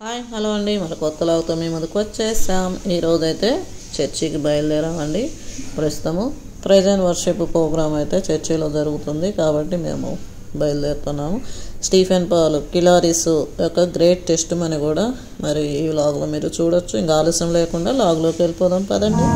Hi hello అండి, మన కొత్త లాగుతో మీ ముందుకు వచ్చేసాం. ఈరోజు అయితే చర్చికి బయలుదేరామండి. ప్రస్తుతము ప్రెజెంట్ వర్షిప్ ప్రోగ్రామ్ అయితే చర్చిలో జరుగుతుంది కాబట్టి మేము బయలుదేరుతున్నాము. స్టీఫెన్ పాల్ కిలారిస్ యొక్క గ్రేట్ టెస్ట్ అని కూడా మరి ఈ వ్లాగ్లో మీరు చూడొచ్చు. ఇంకా ఆలస్యం లేకుండా వ్లాగ్లోకి వెళ్ళిపోదాం పదండి.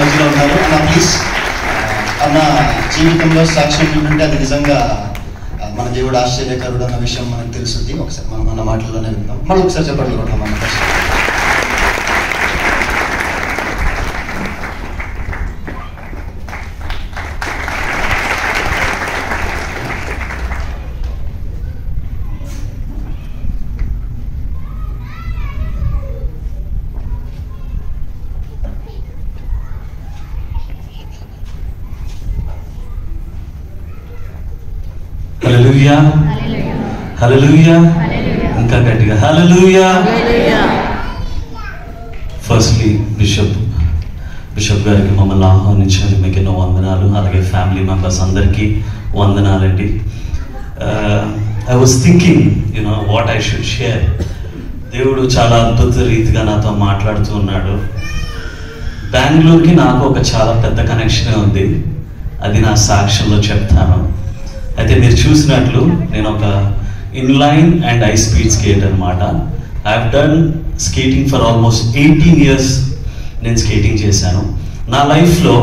మధ్యలో ఉన్నారు. అన్న ప్లీజ్, అన్న జీవితంలో సాక్ష్యం ఏంటంటే అది నిజంగా మన దేవుడు ఆశ్చర్యకరుడు అన్న విషయం మనకు తెలుస్తుంది. ఒకసారి మనం మన మాటల్లోనే విందాం. మళ్ళీ ఒకసారి చెప్పండి కూడా మన హల్లెలూయా, హల్లెలూయా, ఇంకా గట్టిగా హల్లెలూయా. ఫస్ట్లీ బిషప్ గారికి మమ్మల్ని ఆహ్వానించినందుకు మీకు ఎన్నో వందనాలు. అలాగే ఫ్యామిలీ మెంబర్స్ అందరికీ వందనాలండి. I was thinking what I should share. దేవుడు చాలా అద్భుత రీతిగా నాతో మాట్లాడుతూ ఉన్నాడు. బెంగళూరుకి నాకు ఒక చాలా పెద్ద కనెక్షనే ఉంది. అది నా సాక్ష్యంలో చెప్తాను. అయితే మీరు చూసినట్లు నేను ఒక inline and high speed skate అనమాట. I have done skating for almost 18 years నేను స్కేటింగ్ చేశాను. నా లైఫ్లో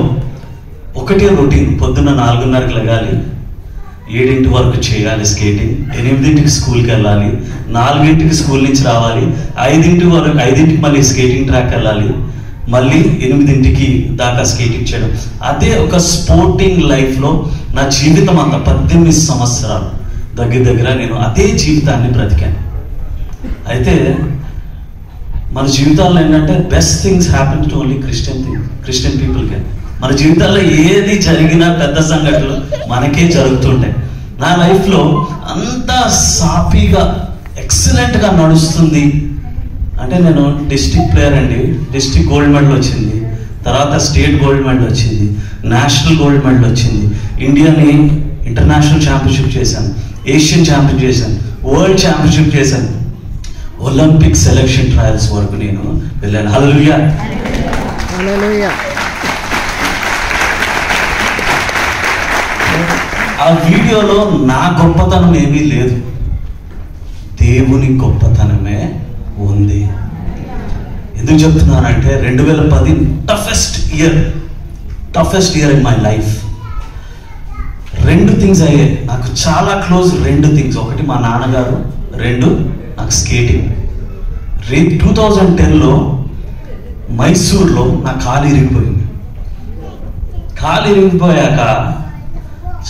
ఒకటే రొటీన్, పొద్దున్న 4:30కి లెగాలి, 7 వరకు చేయాలి స్కేటింగ్, 8కి స్కూల్కి వెళ్ళాలి, 4కి స్కూల్ నుంచి రావాలి, 5కి మళ్ళీ స్కేటింగ్ ట్రాక్ వెళ్ళాలి, మళ్ళీ 8 దాకా స్కేటింగ్ చేయడం. అదే ఒక స్పోర్టింగ్ లైఫ్లో నా జీవితం అంతా 18 సంవత్సరాలు దగ్గర నేను అదే జీవితాన్ని బ్రతికాను. అయితే మన జీవితాల్లో ఏంటంటే best things happen to only Christian పీపుల్కే. మన జీవితాల్లో ఏది జరిగినా పెద్ద సంఘటనలు మనకే జరుగుతుంటాయి. నా లైఫ్లో అంతా సాఫీగా ఎక్సలెంట్గా నడుస్తుంది అంటే నేను డిస్ట్రిక్ట్ ప్లేయర్ అండి. డిస్ట్రిక్ట్ గోల్డ్ మెడల్ వచ్చింది, తర్వాత స్టేట్ గోల్డ్ మెడల్ వచ్చింది, నేషనల్ గోల్డ్ మెడల్ వచ్చింది, ఇండియాని ఇంటర్నేషనల్ ఛాంపియన్షిప్ చేశాను, ఏషియన్ ఛాంపియన్ చేశాను, వరల్డ్ ఛాంపియన్షిప్ చేశాను, ఒలింపిక్ సెలక్షన్ ట్రయల్స్ వరకు నేను వెళ్ళాను. హల్లెలూయా, హల్లెలూయా. ఆ వీడియోలో నా గొప్పతనం ఏమీ లేదు, దేవుని గొప్పతనమే ఉంది. ఎందుకు చెప్తున్నానంటే 2010 toughest year in my life. 2 things అయ్యాయి నాకు చాలా క్లోజ్. 2 థింగ్స్, ఒకటి మా నాన్నగారు, 2 నాకు స్కేటింగ్. 2010లో మైసూర్లో నా కాలు ఇరిగిపోయింది. కాలు ఇరిగిపోయాక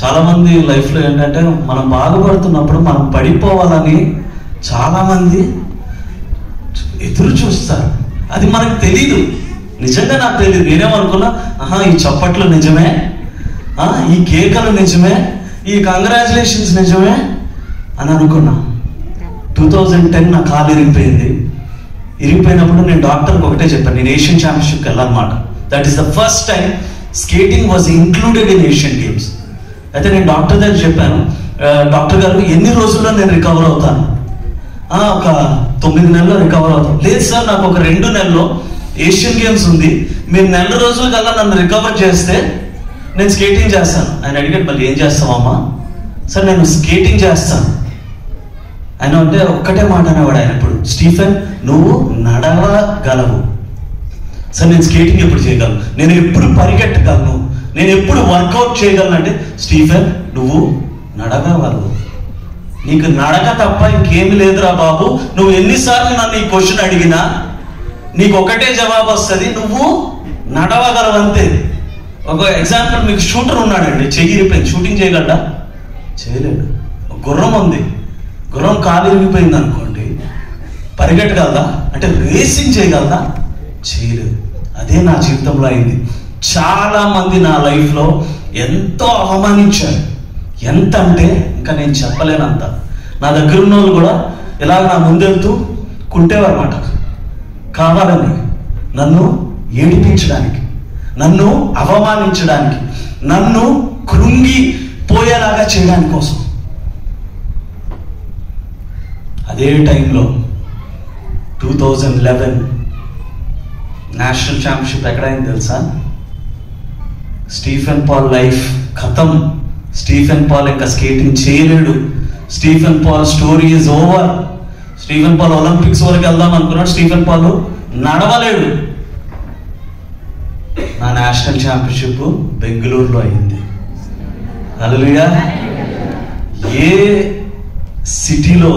చాలామంది లైఫ్లో ఏంటంటే మనం బాధపడుతున్నప్పుడు మనం పడిపోవాలని చాలామంది ఎదురు చూస్తారు. అది మనకు తెలీదు, నిజంగా నాకు తెలియదు. నేనేమనుకున్నా, ఈ చప్పట్లు నిజమే, ఈ కేకలు నిజమే, ఈ కంగ్రాచులేషన్స్ నిజమే అని అనుకున్నా. 2010 నా కాలు ఇరిగిపోయినప్పుడు నేను డాక్టర్కి ఒకటే చెప్పాను, నేను ఏషియన్ ఛాంపియన్షిప్కి వెళ్ళాలన్నమాట. That is the first time skating was included in Asian games. అయితే నేను డాక్టర్ దగ్గర చెప్పాను, డాక్టర్ గారు ఎన్ని రోజుల్లో నేను రికవర్ అవుతాను? ఒక 9 నెలల్లో రికవర్ అవుతాం. లేదు సార్, నాకు ఒక 2 నెలల్లో ఏషియన్ గేమ్స్ ఉంది, మీరు 1 రోజుల కల్లా నన్ను రికవర్ చేస్తే నేను స్కేటింగ్ చేస్తాను. ఆయన అడిగాడు, మళ్ళీ ఏం చేస్తావమ్మా? సార్ నేను స్కేటింగ్ చేస్తాను. ఆయన అంటే ఒక్కటే మాట అనేవాడు ఆయన ఎప్పుడు, స్టీఫెన్ నువ్వు నడవగలవు. సార్ నేను స్కేటింగ్ ఎప్పుడు చేయగలను, నేను ఎప్పుడు పరిగెట్టగలను, నేను ఎప్పుడు వర్కౌట్ చేయగలను అంటే, స్టీఫెన్ నువ్వు నడవగలవు, నీకు నడక తప్ప ఇంకేమి లేదురా బాబు. నువ్వు ఎన్నిసార్లు నన్ను ఈ క్వశ్చన్ అడిగినా నీకు ఒకటే జవాబు వస్తుంది, నువ్వు నడవగలవు అంతే. ఒక ఎగ్జాంపుల్, మీకు షూటర్ ఉన్నాడండి, చెయ్యి ఇరిగిపోయింది, షూటింగ్ చేయగలడా? చేయలేడు. గుర్రం ఉంది, గుర్రం కాలు ఇరిగిపోయింది అనుకోండి, పరిగెట్టగలదా? అంటే రేసింగ్ చేయగలదా? చేయలేదు. అదే నా జీవితంలో అయింది. చాలా మంది నా లైఫ్లో ఎంతో అవమానించారు. ఎంత అంటే ఇంకా నేను చెప్పలేనంత. నా దగ్గర ఉన్న వాళ్ళు కూడా ఇలాగ నా ముందెళ్తూ కుంటేవారన్నమాట, కావాలని నన్ను ఏడిపించడానికి, నన్ను అవమానించడానికి, నన్ను కృంగిపోయేలాగా చేయడానికి కోసం. అదే టైంలో 2011 నేషనల్ ఛాంపియన్షిప్ ఎక్కడైంది తెలుసా? స్టీఫెన్ పాల్ లైఫ్ ఖతం. స్టీఫెన్ పాల్ ఇంకా స్కేటింగ్ చేయలేడు. Stephen Paul story is over. Stephen Paul Olympics వరకు వెళ్దాం అనుకున్నాడు, స్టీఫెన్ పాల్ నడవలేడు. నా నేషనల్ ఛాంపియన్షిప్ బెంగళూరులో అయింది. హల్లెలూయా. ఏ సిటీలో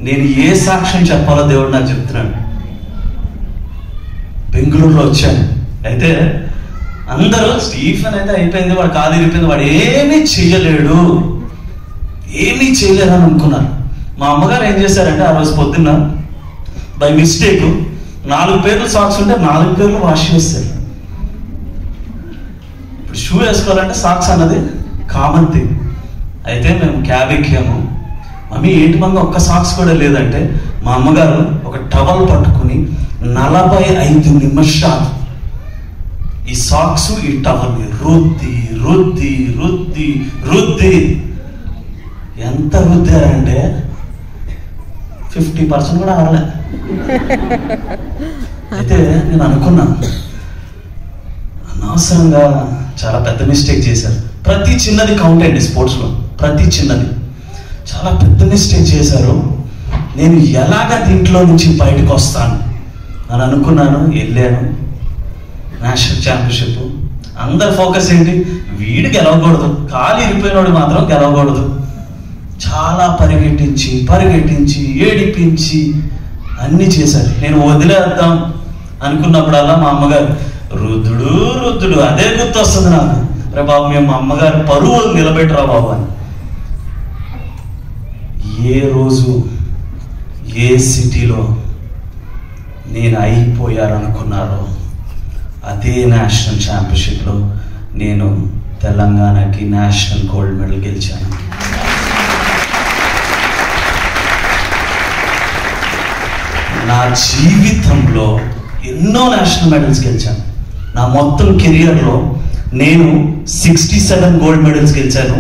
నేను ఏ సాక్ష్యం చెప్పాలో దేవుడు నాకు చెప్తున్నాడు. బెంగళూరులో వచ్చాను. అయితే అందరూ స్టీఫెన్ అయితే అయిపోయింది, వాడు కాలు ఇరిపోయింది, వాడు ఏమీ చేయలేడు అని అనుకున్నారు. మా అమ్మగారు ఏం చేశారంటే ఆ రోజు పొద్దున్న బై మిస్టేక్ 4 పేర్లు సాక్స్ ఉంటే 4 పేర్లు వాష్ చేస్తారు. ఇప్పుడు షూ వేసుకోవాలంటే సాక్స్ అన్నది కామన్ థింగ్. అయితే మేము క్యాబ్ ఎక్కాము. మమ్మీ ఏంటి మమ్మీ ఒక్క సాక్స్ కూడా లేదంటే మా అమ్మగారు ఒక టవల్ పట్టుకుని 45 నిమిషాలు ఈ సాక్స్ ఈ టవల్ రుద్ది రుద్ది రుద్ది రుద్ది ఎంత రుద్దారంటే 50% కూడా ఆరలే. అయితే నేను అనుకున్నా అనవసరంగా చాలా పెద్ద మిస్టేక్ చేశారు. ప్రతి చిన్నది కౌంట్ అయ్యింది స్పోర్ట్స్లో, ప్రతి చిన్నది. చాలా పెద్ద మిస్టేక్ చేశారు. నేను ఎలాగ దీంట్లో నుంచి బయటకు వస్తాను అని అనుకున్నాను. వెళ్ళాను నేషనల్ ఛాంపియన్షిప్. అందరి ఫోకస్ ఏంటి, వీడు గెలవకూడదు, కాలు ఇరిపోయినోడు మాత్రం గెలవకూడదు. చాలా పరిగెట్టించి ఏడిపించి అన్నీ చేశారు. నేను వదిలేద్దాం అనుకున్నప్పుడల్లా మా అమ్మగారు రుద్దుడు అదే గుర్తు వస్తుంది నాకు. రే బాబు, మేము మా అమ్మగారు పరువు నిలబెట్టరా బాబు అని. ఏ రోజు ఏ సిటీలో నేను అయిపోయారనుకున్నారో అదే నేషనల్ ఛాంపియన్షిప్లో నేను తెలంగాణకి నేషనల్ గోల్డ్ మెడల్ గెలిచాను. నా జీవితంలో ఎన్నో నేషనల్ మెడల్స్ గెలిచాను. నా మొత్తం కెరియర్లో నేను 67 గోల్డ్ మెడల్స్ గెలిచాను,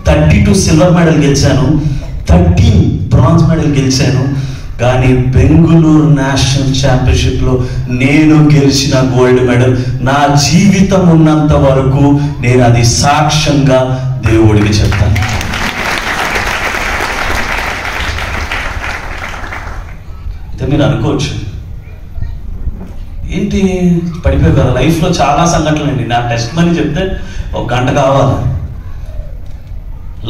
32 సిల్వర్ మెడల్ గెలిచాను, 13 బ్రాంజ్ మెడల్ గెలిచాను. కానీ బెంగళూరు నేషనల్ ఛాంపియన్షిప్లో నేను గెలిచిన గోల్డ్ మెడల్ నా జీవితం ఉన్నంత వరకు నేను అది సాక్ష్యంగా దేవుడికి చెప్తాను. అయితే మీరు అనుకోవచ్చు, ఏంటి పడిపోయి కదా. లైఫ్లో చాలా సంఘటనలు అండి. నా టెస్ట్ మనీ చెప్తే 1 గంట కావాలి.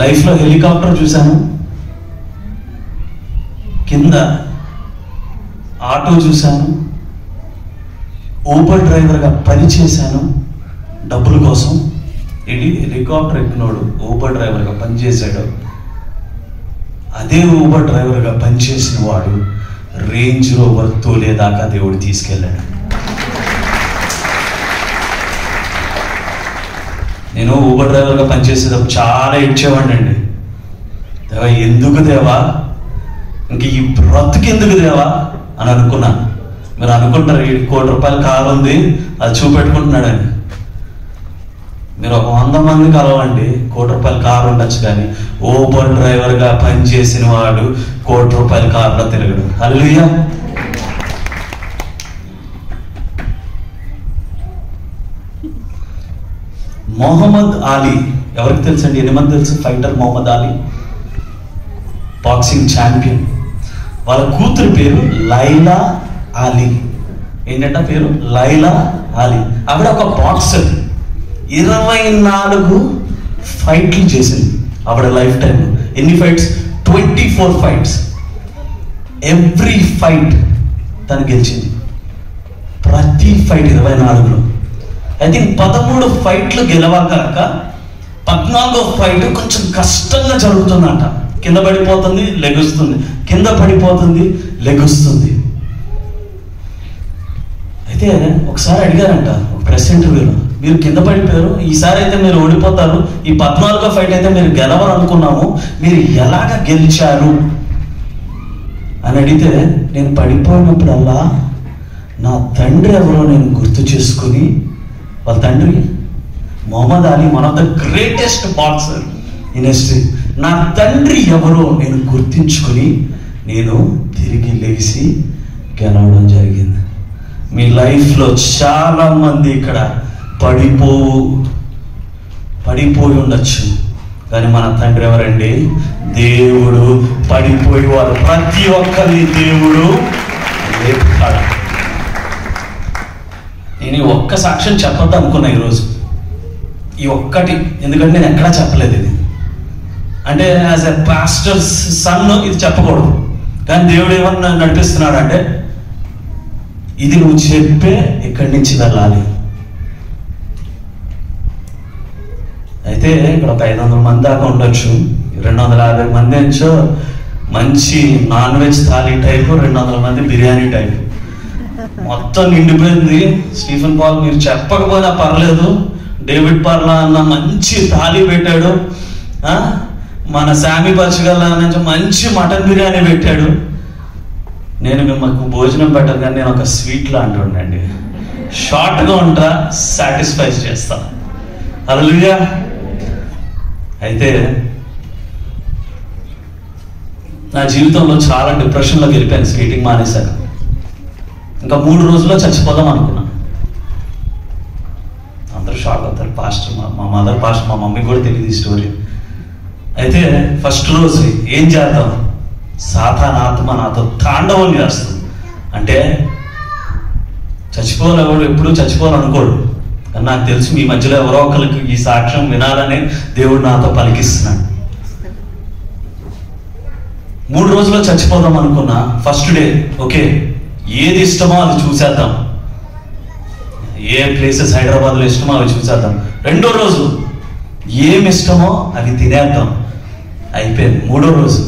లైఫ్లో హెలికాప్టర్ చూశాను, కింద ఆటో చూశాను, ఊబర్ డ్రైవర్గా పనిచేశాను డబ్బుల కోసం. ఇది హెలికాప్టర్ ఎక్కినోడు ఊబర్ డ్రైవర్గా పనిచేశాడు. అదే ఊబర్ డ్రైవర్గా పనిచేసిన వాడు రేంజ్ రోవర్ తోలేదాకా దేవుడు తీసుకెళ్ళాడు. నేను ఊబర్ డ్రైవర్గా పనిచేసేటప్పుడు చాలా ఏడ్చేవాడిని అండి. దేవా ఎందుకు దేవా, ఇంక ఈ బ్రతుకు ఎందుకు దేవా అని అనుకున్నాను. మీరు అనుకుంటారు ఈ ₹1,00,00,000 కారు ఉంది అది చూపెట్టుకుంటున్నాడని. మీరు ఒక 100 మంది కలవండి, ₹1,00,00,000 కారు ఉండొచ్చు, కానీ ఊబర్ డ్రైవర్గా పనిచేసిన వాడు ₹1,00,00,000 కారులో తిరగడు. హల్లెలూయా. మొహమ్మద్ అలీ ఎవరికి తెలుసండి? 8 మంది తెలుసు. Fighter Muhammad Ali, boxing champion. వాళ్ళ కూతురు పేరు లైలా అలీ. ఏంటంటే పేరు లైలా అలీ. ఆవిడ ఒక బాక్సర్. 24 ఫైట్లు చేసింది ఆవిడ లైఫ్ టైంలో. ఎన్ని ఫైట్స్? 24 ఫైట్స్. ఎవ్రీ ఫైట్ తను గెలిచింది. ప్రతి ఫైట్ 24లో. ఐ థింక్ 13 ఫైట్లు గెలవగాక 14వ ఫైట్ కొంచెం కష్టంగా జరుగుతుందంట. కింద పడిపోతుంది, లెగుస్తుంది, కింద పడిపోతుంది, లెగుస్తుంది. అయితే ఒకసారి అడిగారంట ఒక ప్రెస్ ఇంటర్వ్యూలో, మీరు కింద పడిపోయారు, ఈసారి అయితే మీరు ఓడిపోతారు, ఈ 14వ ఫైట్ అయితే మీరు గెలవాలనుకున్నాము, మీరు ఎలాగ గెలిచారు అని అడిగితే, నేను పడిపోయినప్పుడల్లా నా తండ్రి ఎవరో నేను గుర్తు చేసుకుని, వాళ్ళ తండ్రి Muhammad Ali, one of the greatest boxer in history, నా తండ్రి ఎవరో నేను గుర్తించుకుని నేను తిరిగి లేచి గెలవడం జరిగింది. మీ లైఫ్లో చాలా మంది ఇక్కడ పడిపోయి ఉండొచ్చు, కానీ మన తండ్రి ఎవరండి? దేవుడు. పడిపోయి వారు ప్రతి ఒక్కరిని దేవుడు లేపుతాడు. నేను ఈ ఒక్క సాక్ష్యం చెప్పొద్దు అనుకున్నా ఈరోజు, ఈ ఒక్కటి, ఎందుకంటే నేను ఎక్కడా చెప్పలేదు ఇది. అంటే యాజ్ ఎ పాస్టర్ సన్ ఇది చెప్పకూడదు, కానీ దేవుడు ఏమన్నా నడిపిస్తున్నాడు అంటే ఇది నువ్వు చెప్పే ఇక్కడి నుంచి వెళ్ళాలి. అయితే ఇక్కడ ఒక 500 మంది దాకా ఉండొచ్చు, 250 మంది నుంచో మంచి నాన్ వెజ్ థాలీ టైపు, 200 మంది బిర్యానీ టైపు, మొత్తం నిండిపోయింది. స్టీఫెన్ పాల్ మీరు చెప్పకపోయినా పర్లేదు, డేవిడ్ పర్లా అన్న మంచి థాలీ పెట్టాడు, మన శామీ పచ్చగల్లా నుంచి మంచి మటన్ బిర్యానీ పెట్టాడు. నేను మిమ్మల్ని భోజనం పెట్టను, కానీ నేను ఒక స్వీట్ లాంటి ఉండండి, షార్ట్గా ఉంటా, సాటిస్ఫై చేస్తా. హల్లెలూయా. అయితే నా జీవితంలో చాలా డిప్రెషన్లోకి వెళ్ళిపోయాను స్కేటింగ్ మానేశాక. ఇంకా 3 రోజుల్లో చచ్చిపోదాం అనుకున్నా. అందరూ షాక్ అవుతారు, పాస్టర్ మా మదర్ పాస్టర్, మా మమ్మీ కూడా తెలియదు ఈ స్టోరీ. అయితే ఫస్ట్ రోజు ఏం చేద్దాం, సాతాను ఆత్మ నాతో తాండవం చేస్తుంది. అంటే చచ్చిపోవాలి, ఎప్పుడు చచ్చిపోవాలనుకోడు, కానీ నాకు తెలుసు మీ మధ్యలో ఎవరో ఒకరికి ఈ సాక్ష్యం వినాలని దేవుడు నాతో పలికిస్తున్నాడు. 3 రోజుల్లో చచ్చిపోదాం అనుకున్నా. ఫస్ట్ డే ఓకే, ఏది ఇష్టమో అది చూసేద్దాం, ఏ ప్లేసెస్ హైదరాబాద్లో ఇష్టమో అవి చూసేద్దాం. 2వ రోజు ఏమి ఇష్టమో అవి తినేద్దాం. అయిపోయింది. 3వ రోజు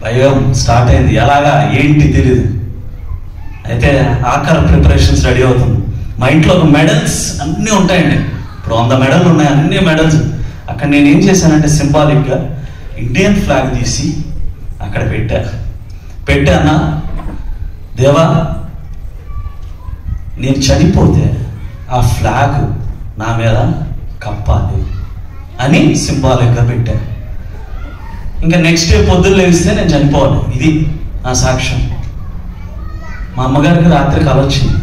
భయం స్టార్ట్ అయింది, ఎలాగా ఏంటి తెలియదు. అయితే ఆఖరి ప్రిపరేషన్స్ రెడీ అవుతుంది. మా ఇంట్లో మెడల్స్ అన్నీ ఉంటాయండి, ఇప్పుడు 100 మెడల్ ఉన్నాయి, అన్ని మెడల్స్. అక్కడ నేను ఏం చేశానంటే సింబాలిక్గా ఇండియన్ ఫ్లాగ్ తీసి అక్కడ పెట్టానా, దేవా నేను చనిపోతే ఆ ఫ్లాగ్ నా మీద కప్పాలి అని సింబాలిక్గా పెట్టా. ఇంకా నెక్స్ట్ డే పొద్దున్న లేస్తే నేను చనిపోవాలి, ఇది నా సాక్ష్యం. మా అమ్మగారికి రాత్రి కల వచ్చింది,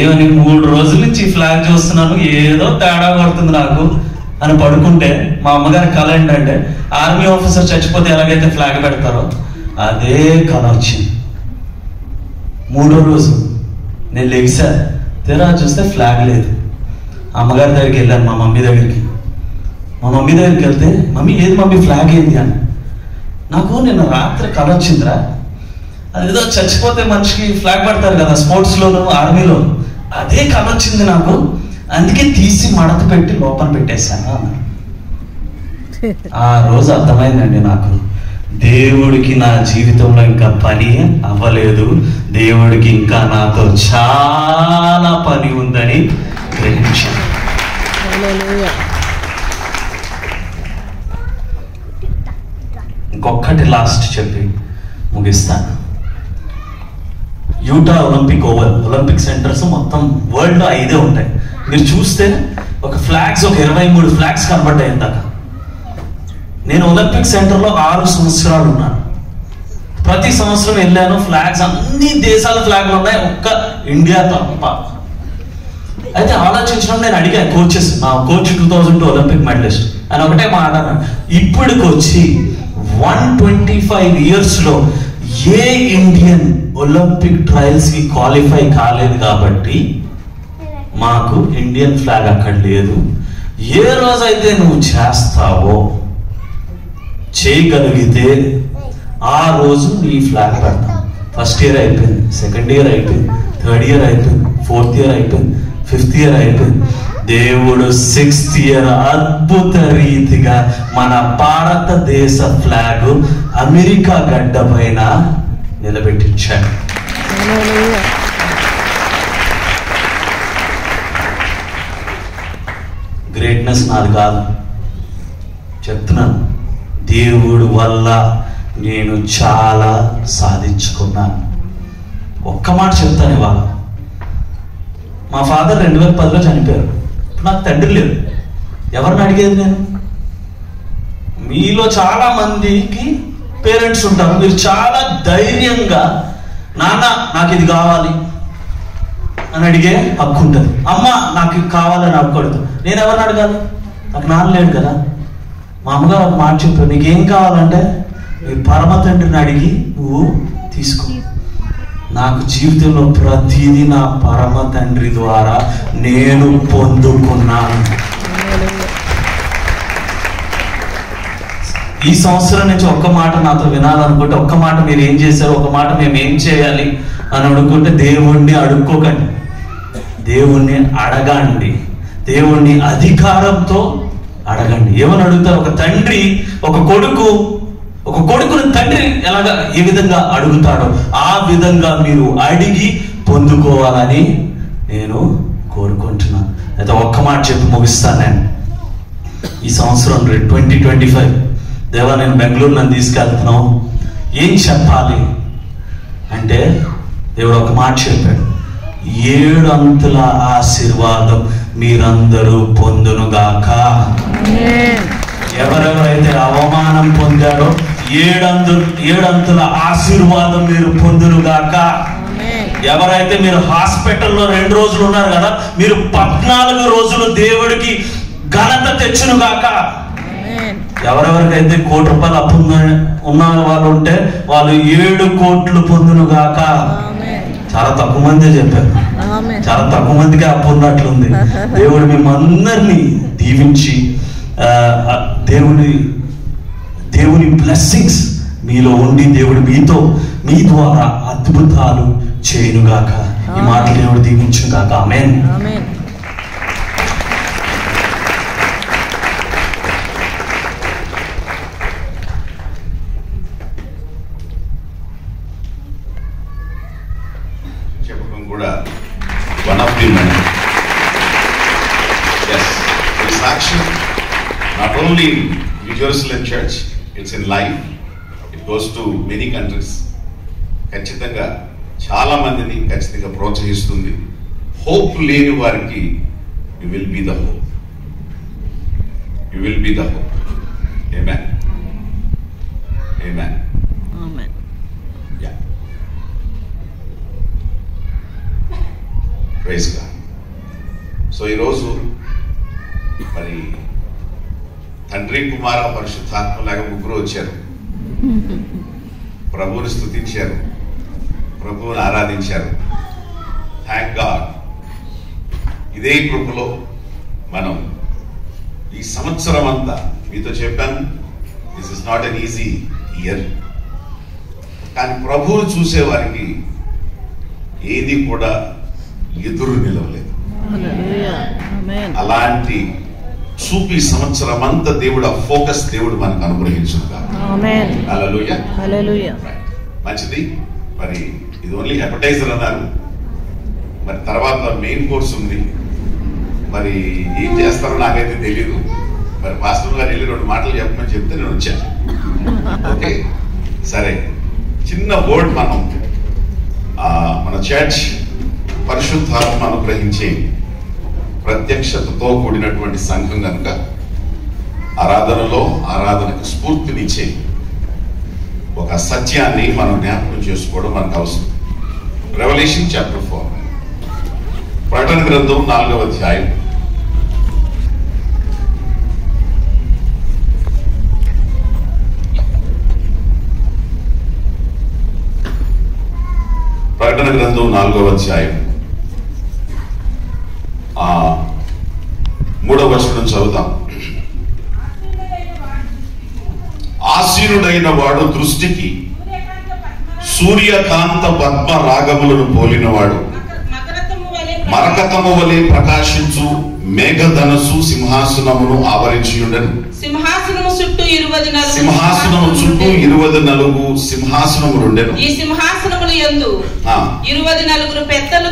ఏమని 3 రోజుల నుంచి ఫ్లాగ్ చూస్తున్నాను, ఏదో తేడా కొడుతుంది నాకు అని పడుకుంటే మా అమ్మగారి కళ ఏంటంటే ఆర్మీ ఆఫీసర్ చచ్చిపోతే ఎలాగైతే ఫ్లాగ్ పెడతారో అదే కళ వచ్చింది. 3వ రోజు నేను లెగిసా, తెరా చూస్తే ఫ్లాగ్ లేదు. అమ్మగారి దగ్గరికి వెళ్ళాను, మా మమ్మీ దగ్గరికి వెళ్తే, మమ్మీ ఏది మమ్మీ ఫ్లాగ్ ఏంది అని. నాకు నిన్న రాత్రి కళ వచ్చిందిరా, అదేదో చచ్చిపోతే మనిషికి ఫ్లాగ్ పెడతారు కదా స్పోర్ట్స్లోను ఆర్మీలో, అదే కళ వచ్చింది నాకు, అందుకే తీసి మడత పెట్టి లోపల పెట్టేశాను అన్నారు. ఆ రోజు అర్థమైందండి నాకు, దేవుడికి నా జీవితంలో ఇంకా పని అవ్వలేదు, దేవుడికి ఇంకా నాతో చాలా పని ఉందని గ్రహించాను. ఇంకొకటి లాస్ట్ చెప్పి ముగిస్తాను. Utah Olympic oval, Olympic centres మొత్తం వరల్డ్లో 5 ఉంటాయి. మీరు చూస్తే ఒక 23 ఫ్లాగ్స్ కనబడ్డాయి ఇందాక. నేను ఒలింపిక్ సెంటర్లో 6 సంవత్సరాలు ఉన్నాను. ప్రతి సంవత్సరం వెళ్ళాను, ఫ్లాగ్స్ అన్ని దేశాల ఫ్లాగ్లు ఉన్నాయి, ఒక్క ఇండియా తప్ప. అయితే ఆలోచించడం నేను అడిగాను కోచెస్, మా కోచ్ 2002 ఒలింపిక్ మెడలిస్ట్, అని ఒకటే మాట, ఇప్పటికి వచ్చి 125 yearsలో ఏ ఇండియన్ ఒలింపిక్ ట్రయల్స్ కి క్వాలిఫై కాలేదు కాబట్టి మాకు ఇండియన్ ఫ్లాగ్ అక్కడ లేదు. ఏ రోజైతే నువ్వు చేస్తావో, చేయగలిగితే ఆ రోజు నీ ఫ్లాగ్ పెడతాం. ఫస్ట్ ఇయర్ అయిపోయింది, సెకండ్ ఇయర్ అయిపోయింది, థర్డ్ ఇయర్ అయిపోయింది, ఫోర్త్ ఇయర్ అయిపోయింది, ఫిఫ్త్ ఇయర్ అయిపోయింది. దేవుడు 6th ఇయర్ అద్భుత రీతిగా మన భారతదేశ ఫ్లాగ్ అమెరికా గడ్డ పైన నిలబెట్టించాడు. గ్రేట్నెస్ నాది కాదు, చెప్తున్నాను, దేవుడు వల్ల నేను చాలా సాధించుకున్నాను. ఒక్క మాట చెప్తాను ఇవాళ, మా ఫాదర్ 2010లో చనిపోయారు. నాకు తండ్రి లేదు, ఎవరిని అడిగేది నేను? మీలో చాలా మందికి పేరెంట్స్ ఉంటారు, మీరు చాలా ధైర్యంగా నాన్న నాకు ఇది కావాలి అని అడిగే హక్కు ఉంటుంది. అమ్మ నాకు ఇది కావాలని హక్కు. నేను ఎవరిని అడగాలి? నాకు నాన్న లేడు కదా. మా అమ్మగారు ఒక మాట చెప్పారు, నీకేం కావాలంటే నీ పరమ తండ్రిని అడిగి నువ్వు తీసుకో. నాకు జీవితంలో ప్రతిదీ నా పరమ తండ్రి ద్వారా నేను పొందుకున్నాను. ఈ సంవత్సరం నుంచి ఒక్క మాట నాతో వినాలనుకుంటే, ఒక్క మాట మీరు ఏం చేశారు, ఒక మాట మేము ఏం చేయాలి అని అనుకుంటే, దేవుణ్ణి అడుక్కోకండి, దేవుణ్ణి అడగండి, దేవుణ్ణి అధికారంతో అడగండి. ఏమని అడుగుతారు? ఒక తండ్రి ఒక కొడుకుని తండ్రి ఎలాగా ఏ విధంగా అడుగుతాడో ఆ విధంగా మీరు అడిగి పొందుకోవాలని నేను కోరుకుంటున్నాను. అయితే ఒక్క మాట చెప్పి ముగిస్తాను. నేను ఈ సంవత్సరం 2025 దేవా నేను బెంగళూరు నన్ను తీసుకెళ్తున్నావు, ఏం చెప్పాలి అంటే దేవుడు ఒక మాట చెప్పాడు, 7 అంతుల ఆశీర్వాదం మీరందరూ పొందునుగాక. ఎవరెవరైతే అవమానం పొందారో 7 అంతుల ఆశీర్వాదం మీరు పొందునుగాక. ఎవరైతే మీరు హాస్పిటల్లో 2 రోజులు ఉన్నారు కదా, మీరు 14 రోజులు దేవుడికి ఘనత తెచ్చునుగాక. ఎవరెవరికైతే ₹1,00,00,000 అప్పు ఉన్న వాళ్ళు ఉంటే వాళ్ళు 7 కోట్లు పొందునుగాక. చాలా తక్కువ మందే చెప్పారు, చాలా తక్కువ మందికి అప్పు ఉన్నట్లుంది. దేవుడు మిమ్మల్ని దీవించి దేవుని బ్లెస్సింగ్స్ మీలో ఉండి దేవుడు మీతో మీ ద్వారా అద్భుతాలు చేయునుగాక. ఈ మాటలు దేవుడు దీవించుగాక. ఆమేన్. చెప్పడం కూడా one of the men. Yes, this action not only in New Jerusalem Church, it's in life. It goes to many countries. ఖచ్చితంగా చాలా మందిని ఖచ్చితంగా ప్రోత్సహిస్తుంది. హోప్ లేని వారికి you will be the hope. You will be the hope. Amen. Amen. Amen. Yeah. Praise God. So ఈరోజు మరి తండ్రి కుమార పరిశుద్ధాత్మ లాగా ముగ్గురు వచ్చారు, ప్రభువుని స్తుతించారు, ప్రభువుని ఆరాధించారు. Thank God. ఇదే కృపలో మనం ఈ సంవత్సరం అంతా మీతో చెప్పాను, this is not an easy year. కానీ ప్రభువుని చూసేవారికి ఏది కూడా ఎదురు నిలవలేదు. అలాంటి చూపి సంవత్సరం అంతా దేవుడు ఆ ఫోకస్ దేవుడు మనకు అనుగ్రహించుగా. హల్లెలూయా. మంచిది. మరి ఇది ఓన్లీ అపెటైజర్ అన్నారు, మరి తర్వాత మెయిన్ కోర్స్ ఉంది. మరి ఏం చేస్తారో నాకైతే తెలీదు. మరి పాస్టర్ గారు వెళ్ళి 2 మాటలు చెప్పమని చెప్తే నేను వచ్చాను. ఓకే సరే, చిన్న వర్డ్. మన చర్చ్ పరిశుద్ధాత్మ అనుగ్రహించే ప్రత్యక్షతతో కూడినటువంటి సంఘం కనుక ఆరాధనకు స్ఫూర్తినిచ్చే ఒక సత్యాన్ని మనం జ్ఞాపకం చేసుకోవడం మనకు అవసరం. రెవల్యూషన్ చాప్టర్ 4, ప్రకటన గ్రంథం 4వ అధ్యాయం. ప్రకటన గ్రంథం 4వ అధ్యాయం 3వ వచనం చదువుతాం. ఆసీనుడైన వాడు దృష్టికి సూర్యకాంత పద్మ రాగములను పోలినవాడు, మరకతము వలె ప్రకాశించు మేఘధనస్సు సింహాసనమును ఆవరించి ఉండెను. సింహాసనము చుట్టూ 20 సింహాసనములుండెను. ఈ సింహాసనముల యందు 24 పెద్దలు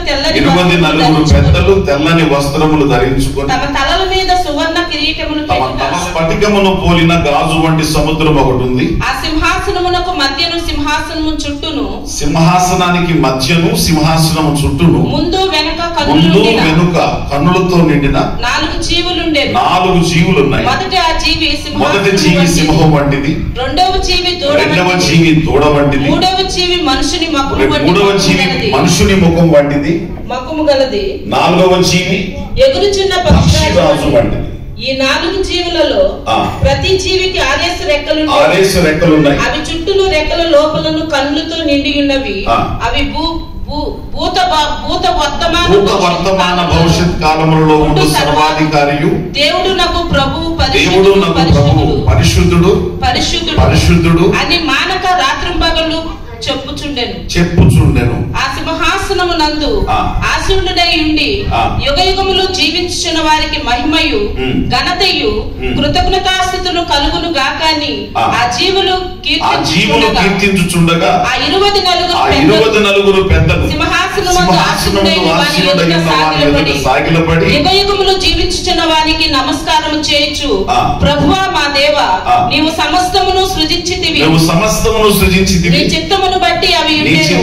తెల్లని వస్త్రములు ధరించుకొని తమ తలల మీద సువర్ణ కిరీటములు తమ స్ఫటికమును పోలిన గాజు వంటి సముద్రం ఒకటి ఉంది. ఆ సింహాసనమునకు మధ్యను సింహాసనము చుట్టూను, సింహాసనానికి మధ్యను సింహాసనము చుట్టూను ముందు వెనుక కన్నులతో నిండిన 4 జీవులుండేవి. 4 జీవులున్నాయి. మొదటి జీవి సింహం వంటిది, రెండవ జీవి దూడ వంటిది, మూడవ జీవి మనుషుని ముఖం వంటిది, మకుము గలది, 4వ జీవి ఎగురుచున్న పక్షిరాజు వంటిది. ఈ 4 జీవులలో ప్రతి జీవికి 6 రెక్కలున్నాయి. అవి చుట్టూను రెక్కల లోపలను కన్నులతో నిండి ఉన్నవి. అవి భూత వర్తమాన భవిష్యత్ కాలములలో ఉండు సర్వాధికారియు దేవుడు నాకు ప్రభువు పరిశుద్ధుడు అని మానక రాత్రింపగలు చెప్పుచుండెను. ఆ సింహాసనము నందు ఆసీనుడై ఉండి యుగయుగములు జీవించుచున్న వారికి మహిమయు ఘనతయు కృతజ్ఞతాస్తుతులు కలుగును గాక అని ఆ జీవులు కీర్తించుచుండగా ఆ 20 నలుగురు పెద్దలు సింహాసనము సాగిలపడి యుగయుగములు జీవించుచున్న వారికి నమస్కారం చేయొచ్చు. ప్రభువా మా దేవా, నీవు సమస్తమును సృజించితివి. నీ చిత్తమును బట్టి అవి ఉండేవి.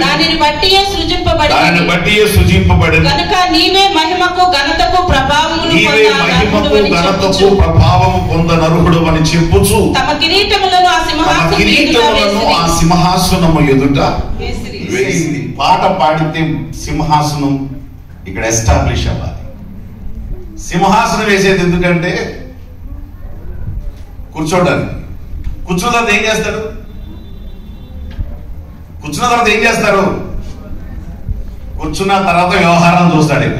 దానిని బట్టియే సృజింపబడినవి. కనుక నీవే మహిమకు ఘనతకు ప్రభావమును పొందనర్హుడు అని చెప్పుచు తమ కిరీటములను ఆ సింహాసనము ఎదుట వేసింది. పాట పాడితే సింహాసనం ఇక్కడ ఎస్టాబ్లిష్ అవ్వాలి. సింహాసనం వేసేది ఎందుకంటే కూర్చోడానికి. కూర్చున్న తర్వాత ఏం చేస్తారు? కూర్చున్న తర్వాత వ్యవహారం చూస్తాడు. ఇక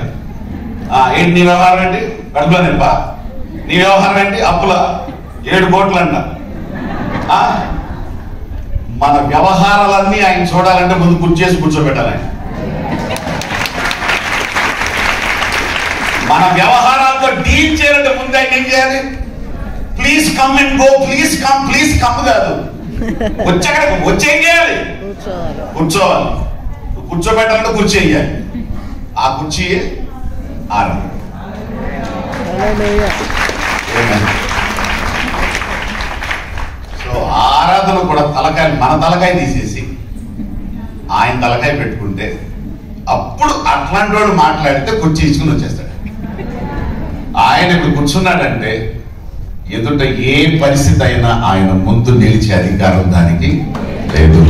ఏంటి నీ వ్యవహారం ఏంటి? కడుపులో నింప. నీ వ్యవహారం ఏంటి? అప్పుల 7 కోట్లు అంట. మన వ్యవహారాలన్నీ ఆయన చూడాలంటే ముందు కుర్చేసి కూర్చోబెట్టాలి. మన వ్యవహారాలతో డీల్ చేయాలంటే ముందు ఆయన ఏం చేయాలి? Please come and go, please come కాదు, వచ్చేం చేయాలి? కూర్చోవాలి. కూర్చోబెట్టాలంటే కుర్చీ వేయాలి. ఆ కుర్చీ ఆరాధన. సో ఆరాధన కూడా మన తలకాయ తీసేసి ఆయన తలకాయ పెట్టుకుంటే అప్పుడు అట్లాంటి వాడు మాట్లాడితే కుర్చీ ఇచ్చుకుని వచ్చేస్తాడు. ఆయన ఇప్పుడు కూర్చున్నాడంటే ఎదుట ఏ పరిస్థితి అయినా ఆయన ముందు నిలిచే అధికారం దానికి లేదు.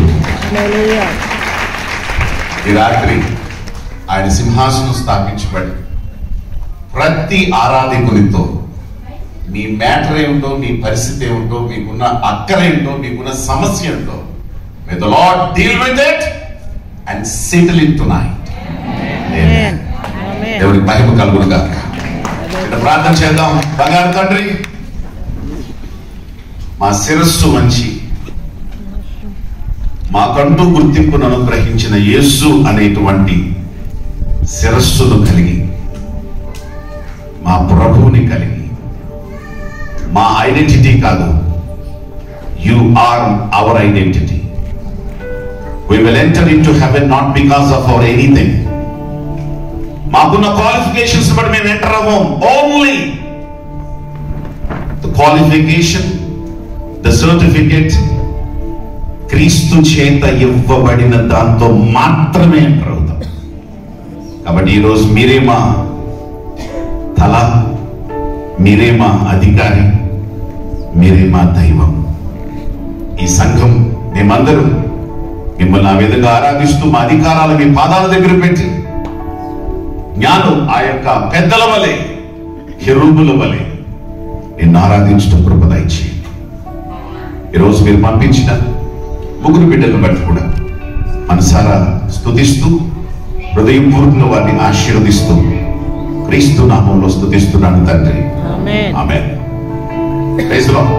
ఈ రాత్రి ఆయన సింహాసనం స్థాపించబడి ప్రతి ఆరాధకునితో మీ మ్యాటర్ ఏమిటో, మీ పరిస్థితి ఏమిటో, మీకున్న అక్కర ఏంటో, మీకున్న సమస్య ఏంటో, may the lord deal with it and settle it tonight. దేవునికి మహిమ కలుగును గాక. ప్రార్థన చేద్దాం. బంగారు తండ్రి, మా శిరస్సు వంచి మాకంటూ గుర్తింపును అనుగ్రహించిన యేసు అనేటువంటి శిరస్సును కలిగి, మా ప్రభువుని కలిగి, మా ఐడెంటిటీ కాదు, you are our identity. We will enter into heaven not because of our anything. మాకున్న క్వాలిఫికేషన్స్ బట్టి మేము ఎంటర్ అవ్వం. Only the qualification, the certificate క్రీస్తు చేత ఇవ్వబడిన దాంతో మాత్రమే ఎంటర్ అవుతాం. కాబట్టి ఈరోజు మీరే మా తల, మీరే మా అధికారి, మీరే మా దైవం. ఈ సంఘం మేమందరం మిమ్మల్ని ఆ విధంగా ఆరాధిస్తూ మా అధికారాలు మీ పాదాల దగ్గర పెట్టి జ్ఞానం ఆ యొక్క పెద్దల వలె, కెరూబుల వలె నిన్ను ఆరాధించడం కృప దయచేయండి. ఈరోజు మీరు పంపించిన 3 బిడ్డలను బట్టి కూడా మనసారా స్తుతిస్తూ, హృదయపూర్వకంగా వారిని ఆశీర్వదిస్తూ క్రీస్తు నామంలో స్తుతిస్తున్నాను తండ్రి. ఆమేన్. Praise the lord.